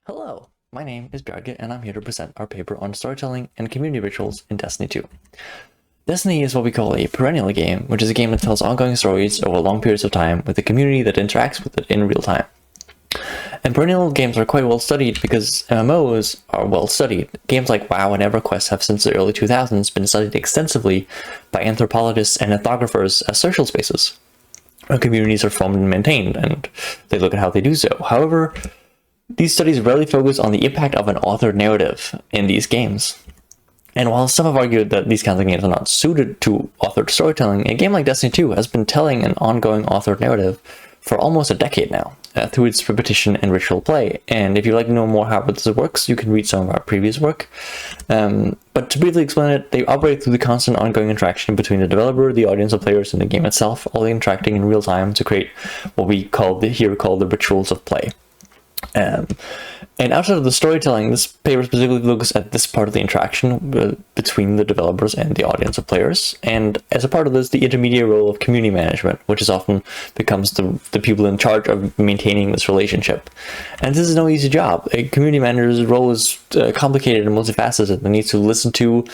Hello, my name is Bjarke and I'm here to present our paper on storytelling and community rituals in Destiny 2. Destiny is what we call a perennial game, which is a game that tells ongoing stories over long periods of time with a community that interacts with it in real time. And perennial games are quite well studied because MMOs are well studied. Games like WoW and EverQuest have since the early 2000s been studied extensively by anthropologists and ethnographers as social spaces. Communities are formed and maintained, and they look at how they do so. However, these studies rarely focus on the impact of an authored narrative in these games. And while some have argued that these kinds of games are not suited to authored storytelling, a game like Destiny 2 has been telling an ongoing authored narrative for almost a decade now, through its repetition and ritual play. And if you'd like to know more how this works, you can read some of our previous work. But to briefly explain it, they operate through the constant ongoing interaction between the developer, the audience, and players in the game itself, all interacting in real time to create what we call the rituals of play. And outside of the storytelling, this paper specifically looks at this part of the interaction between the developers and the audience of players. And as a part of this, the intermediate role of community management, which is often becomes the people in charge of maintaining this relationship. And this is no easy job. A community manager's role is complicated and multifaceted. They need to listen to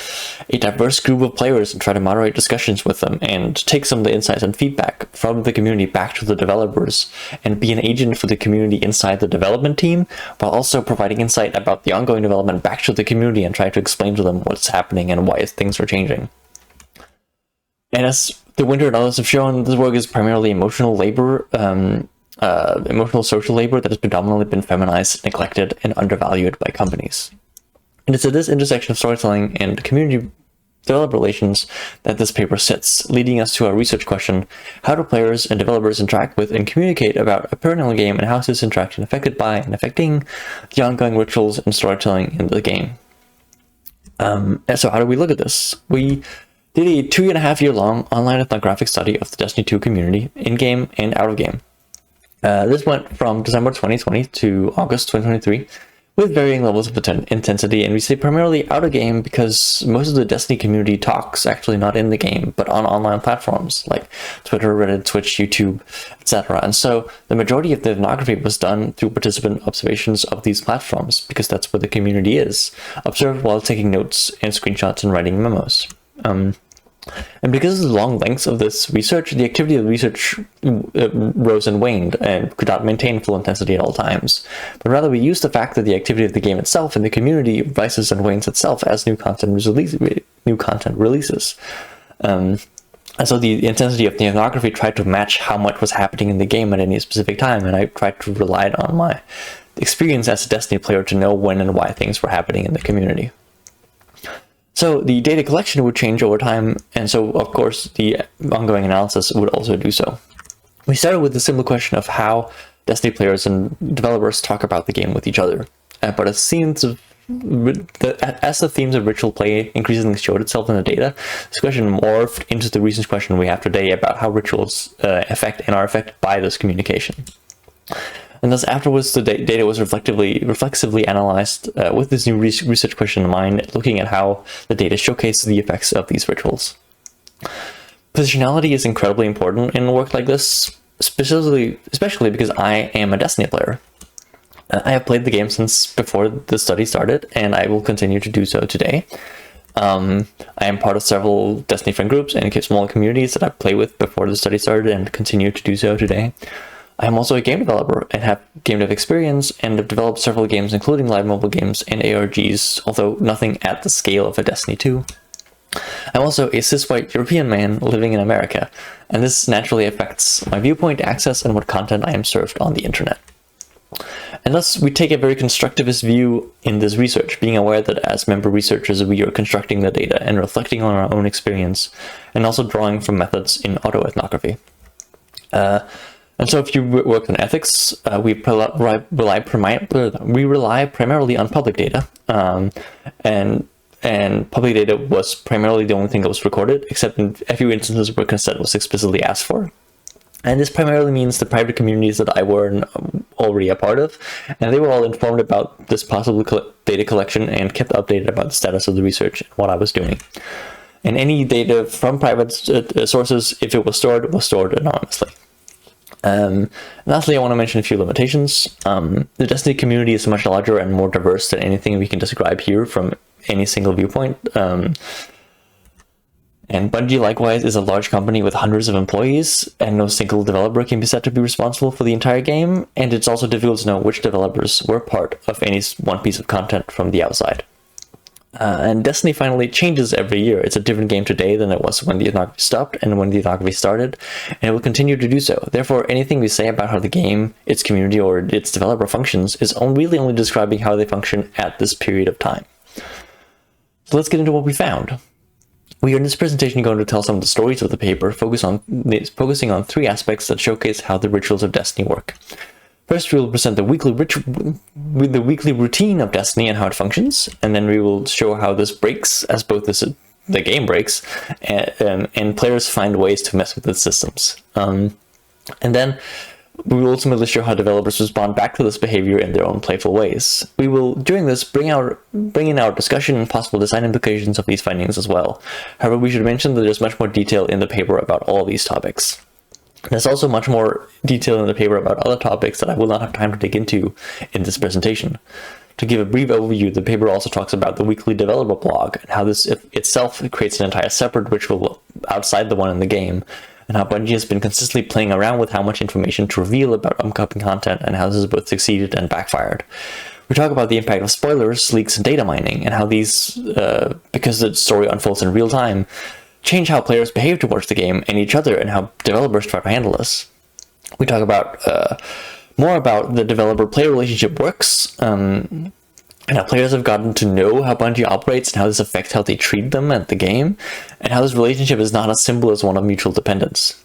a diverse group of players and try to moderate discussions with them and take some of the insights and feedback from the community back to the developers and be an agent for the community inside the development team, while also providing insight about the ongoing development back to the community and try to explain to them what's happening and why things are changing. And as the Winter and others have shown, this work is primarily emotional labor, emotional social labor that has predominantly been feminized, neglected, and undervalued by companies. And it's at this intersection of storytelling and community developer relations that this paper sits, leading us to our research question: how do players and developers interact with and communicate about a perennial game, and how is this interaction affected by and affecting the ongoing rituals and storytelling in the game? And so how do we look at this? We did a 2.5 year long online ethnographic study of the Destiny 2 community, in-game and out-of-game. This went from December 2020 to August 2023, with varying levels of intensity, and we say primarily out of game because most of the Destiny community talks actually not in the game, but on online platforms like Twitter, Reddit, Twitch, YouTube, etc. And so the majority of the ethnography was done through participant observations of these platforms, because that's where the community is, observed while taking notes and screenshots and writing memos. And because of the long lengths of this research, the activity of the research rose and waned and could not maintain full intensity at all times. But rather, we used the fact that the activity of the game itself and the community rises and wanes itself as new content releases. And so the intensity of the ethnography tried to match how much was happening in the game at any specific time, and I tried to rely on my experience as a Destiny player to know when and why things were happening in the community. So the data collection would change over time, and so of course the ongoing analysis would also do so. We started with the simple question of how Destiny players and developers talk about the game with each other. But as the themes of ritual play increasingly showed itself in the data, this question morphed into the research question we have today about how rituals affect and are affected by this communication. And thus afterwards, the data was reflexively analyzed with this new research question in mind, looking at how the data showcases the effects of these rituals. Positionality is incredibly important in work like this, especially because I am a Destiny player. I have played the game since before the study started, and I will continue to do so today. I am part of several Destiny friend groups and small communities that I play with before the study started and continue to do so today. I am also a game developer and have game dev experience and have developed several games, including live mobile games and ARGs, although nothing at the scale of a Destiny 2. I'm also a cis-white European man living in America, and this naturally affects my viewpoint, access, and what content I am served on the internet. And thus, we take a very constructivist view in this research, being aware that as member researchers, we are constructing the data and reflecting on our own experience, and also drawing from methods in autoethnography. And so if you work on ethics, we rely primarily on public data, and public data was primarily the only thing that was recorded, except in a few instances where consent was explicitly asked for. And this primarily means the private communities that I were already a part of, and they were all informed about this possible data collection and kept updated about the status of the research and what I was doing. And any data from private sources, if it was stored anonymously. Lastly, I want to mention a few limitations. The Destiny community is much larger and more diverse than anything we can describe here from any single viewpoint. And Bungie, likewise, is a large company with hundreds of employees, and no single developer can be said to be responsible for the entire game, and it's also difficult to know which developers were part of any one piece of content from the outside. And Destiny finally changes every year. It's a different game today than it was when the ethnography stopped and when the ethnography started, and it will continue to do so. Therefore, anything we say about how the game, its community, or its developer functions is really only describing how they function at this period of time. So let's get into what we found. We are in this presentation going to tell some of the stories of the paper, focusing on three aspects that showcase how the rituals of Destiny work. First, we will present the weekly routine of Destiny and how it functions, and then we will show how this breaks, as both the game breaks, and players find ways to mess with its systems. And then we will ultimately show how developers respond back to this behavior in their own playful ways. We will, during this, bring in our discussion and possible design implications of these findings as well. However, we should mention that there's much more detail in the paper about all of these topics. There's also much more detail in the paper about other topics that I will not have time to dig into in this presentation. To give a brief overview, the paper also talks about the weekly developer blog and how this itself creates an entire separate ritual outside the one in the game, and how Bungie has been consistently playing around with how much information to reveal about upcoming content and how this has both succeeded and backfired. We talk about the impact of spoilers, leaks, and data mining, and how these, because the story unfolds in real time, change how players behave towards the game and each other, and how developers try to handle this. We talk about more about the developer-player relationship works, and how players have gotten to know how Bungie operates and how this affects how they treat them at the game, and how this relationship is not as simple as one of mutual dependence.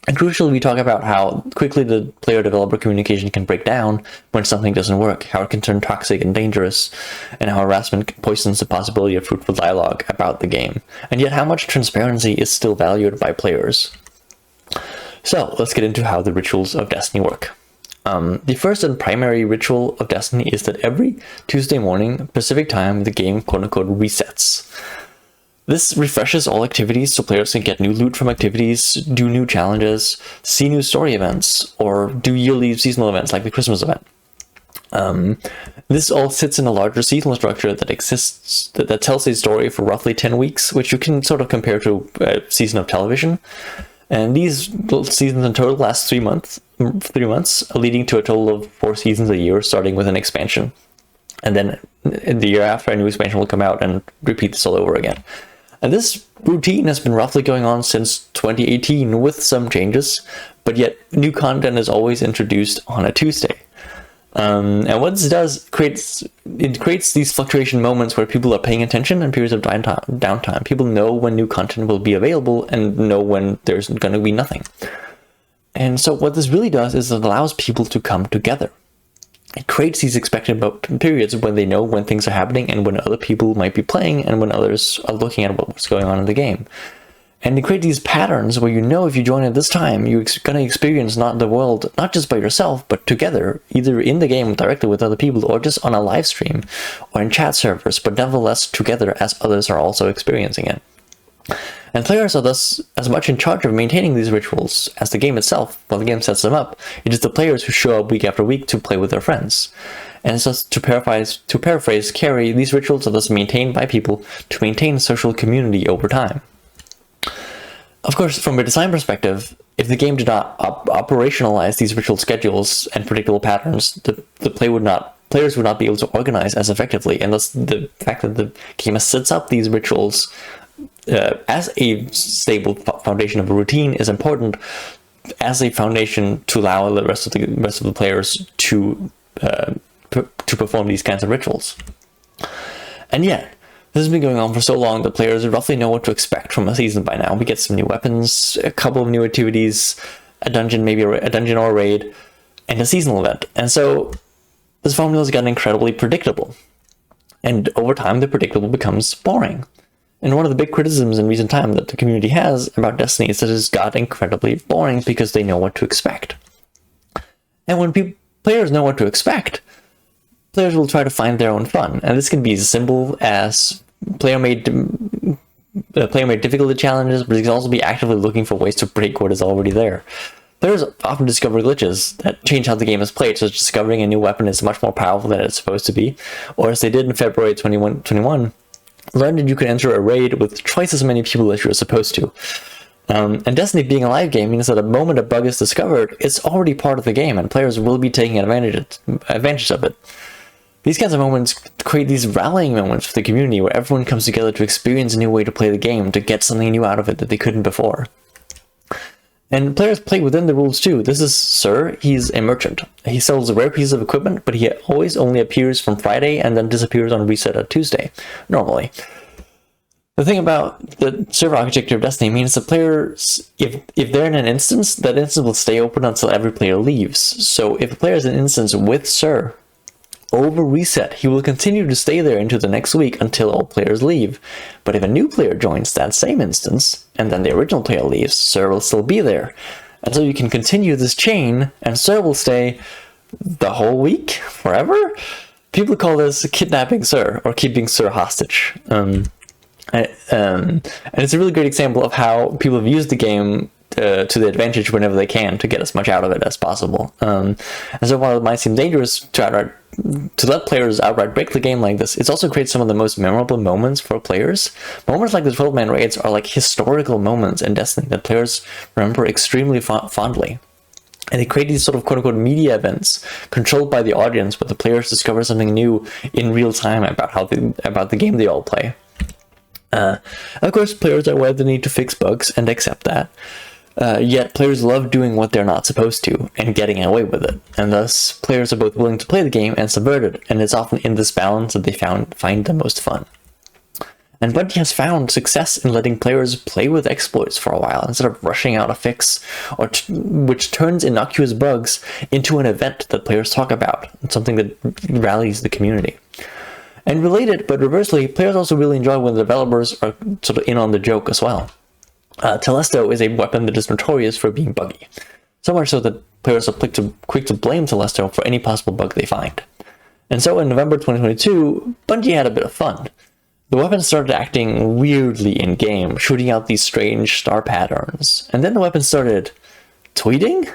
And crucially, we talk about how quickly the player-developer communication can break down when something doesn't work, how it can turn toxic and dangerous, and how harassment poisons the possibility of fruitful dialogue about the game, and yet how much transparency is still valued by players. So, let's get into how the rituals of Destiny work. The first and primary ritual of Destiny is that every Tuesday morning, Pacific time, the game quote-unquote resets. This refreshes all activities so players can get new loot from activities, do new challenges, see new story events, or do yearly seasonal events like the Christmas event. This all sits in a larger seasonal structure that exists, that tells a story for roughly 10 weeks, which you can sort of compare to a season of television. And these seasons in total last 3 months, leading to a total of 4 seasons a year, starting with an expansion. And then in the year after, a new expansion will come out and repeat this all over again. And this routine has been roughly going on since 2018 with some changes, but yet new content is always introduced on a Tuesday. And what this does, it creates these fluctuation moments where people are paying attention and periods of downtime. People know when new content will be available and know when there's going to be nothing. And so what this really does is it allows people to come together. It creates these expected periods when they know when things are happening and when other people might be playing and when others are looking at what's going on in the game. And they create these patterns where you know if you join at this time, you're going to experience the world not just by yourself, but together, either in the game directly with other people or just on a live stream or in chat servers, but nevertheless together as others are also experiencing it. And players are thus as much in charge of maintaining these rituals as the game itself. While the game sets them up, it is the players who show up week after week to play with their friends. And so, to paraphrase Carrie, these rituals are thus maintained by people to maintain social community over time. Of course, from a design perspective, if the game did not operationalize these ritual schedules and predictable patterns, players would not be able to organize as effectively, and thus the fact that the game sets up these rituals as a stable foundation of a routine is important as a foundation to allow the rest of the players to perform these kinds of rituals. And yet, this has been going on for so long that players roughly know what to expect from a season by now. We get some new weapons, a couple of new activities, a dungeon, maybe a dungeon or a raid, and a seasonal event. And so this formula has gotten incredibly predictable. And over time, the predictable becomes boring. And one of the big criticisms in recent time that the community has about Destiny is that it's got incredibly boring because they know what to expect. And when players know what to expect, players will try to find their own fun. And this can be as simple as player-made difficulty challenges, but it can also be actively looking for ways to break what is already there. Players often discover glitches that change how the game is played, such as discovering a new weapon is much more powerful than it's supposed to be, or as they did in February 2021, learned that you can enter a raid with twice as many people as you were supposed to. And Destiny being a live game means that the moment a bug is discovered, it's already part of the game, and players will be taking advantage of it. These kinds of moments create these rallying moments for the community where everyone comes together to experience a new way to play the game, to get something new out of it that they couldn't before. And players play within the rules too. This is Sir. He's a merchant. He sells rare pieces of equipment, but he always only appears from Friday and then disappears on reset at Tuesday, normally. The thing about the server architecture of Destiny means that players, if they're in an instance, that instance will stay open until every player leaves. So if a player is in an instance with Sir, over reset, he will continue to stay there into the next week until all players leave. But if a new player joins that same instance, and then the original player leaves, Sir will still be there. And so you can continue this chain, and Sir will stay the whole week, forever? People call this kidnapping Sir, or keeping Sir hostage. And it's a really great example of how people have used the game to the advantage whenever they can to get as much out of it as possible. And so while it might seem dangerous to let players outright break the game like this, it also creates some of the most memorable moments for players. Moments like the 12-man raids are like historical moments in Destiny that players remember extremely fondly. And they create these sort of quote-unquote media events controlled by the audience where the players discover something new in real time about the game they all play. Of course, players are aware of the need to fix bugs and accept that. Yet players love doing what they're not supposed to and getting away with it, and thus players are both willing to play the game and subvert it, and it's often in this balance that they find the most fun. And Bungie has found success in letting players play with exploits for a while instead of rushing out a fix, which turns innocuous bugs into an event that players talk about, something that rallies the community. And related, but reversely, players also really enjoy when the developers are sort of in on the joke as well. Telesto is a weapon that is notorious for being buggy, so much so that players are quick to blame Telesto for any possible bug they find. And so in November 2022, Bungie had a bit of fun. The weapon started acting weirdly in-game, shooting out these strange star patterns, and then the weapon started tweeting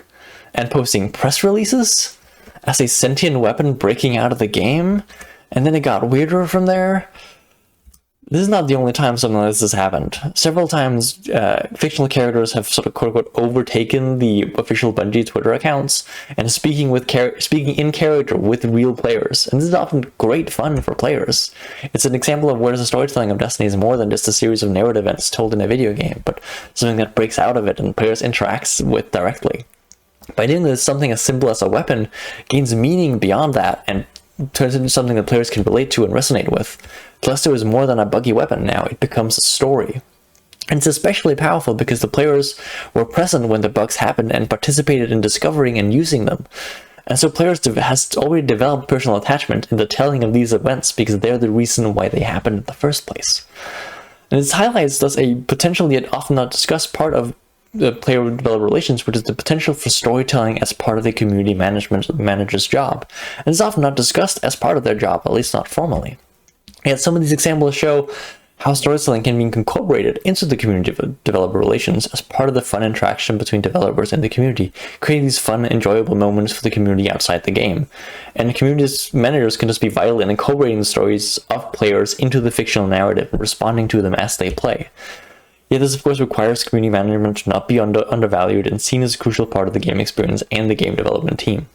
and posting press releases as a sentient weapon breaking out of the game, and then it got weirder from there. This is not the only time something like this has happened. Several times, fictional characters have sort of quote-unquote overtaken the official Bungie Twitter accounts and speaking in character with real players. And this is often great fun for players. It's an example of where the storytelling of Destiny is more than just a series of narrative events told in a video game, but something that breaks out of it and players interacts with directly. By doing this, something as simple as a weapon gains meaning beyond that and turns into something that players can relate to and resonate with. Telesto is more than a buggy weapon now, it becomes a story. And it's especially powerful because the players were present when the bugs happened and participated in discovering and using them. And so players has already developed personal attachment in the telling of these events because they're the reason why they happened in the first place. And this highlights thus a potential yet often not discussed part of the player-developer relations, which is the potential for storytelling as part of the community manager's job. And it's often not discussed as part of their job, at least not formally. Yet some of these examples show how storytelling can be incorporated into the community developer relations as part of the fun interaction between developers and the community, creating these fun, enjoyable moments for the community outside the game. And community managers can just be vital in incorporating the stories of players into the fictional narrative and responding to them as they play. Yet this of course requires community management to not be undervalued and seen as a crucial part of the game experience and the game development team.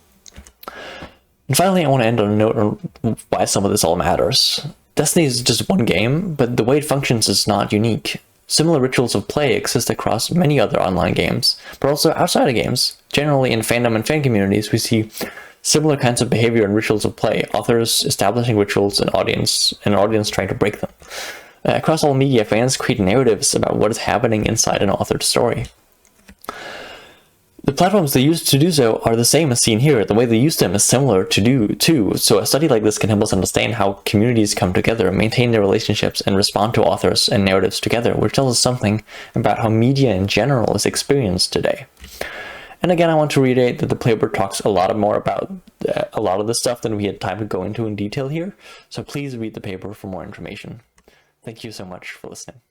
And finally, I want to end on a note on why some of this all matters. Destiny is just one game, but the way it functions is not unique. Similar rituals of play exist across many other online games, but also outside of games. Generally in fandom and fan communities, we see similar kinds of behavior and rituals of play, authors establishing rituals and an audience trying to break them. Across all media, fans create narratives about what is happening inside an authored story. The platforms they use to do so are the same as seen here. The way they use them is similar to do too. So a study like this can help us understand how communities come together, maintain their relationships, and respond to authors and narratives together, which tells us something about how media in general is experienced today. And again, I want to reiterate that the playbook talks a lot more about a lot of this stuff than we had time to go into in detail here. So please read the paper for more information. Thank you so much for listening.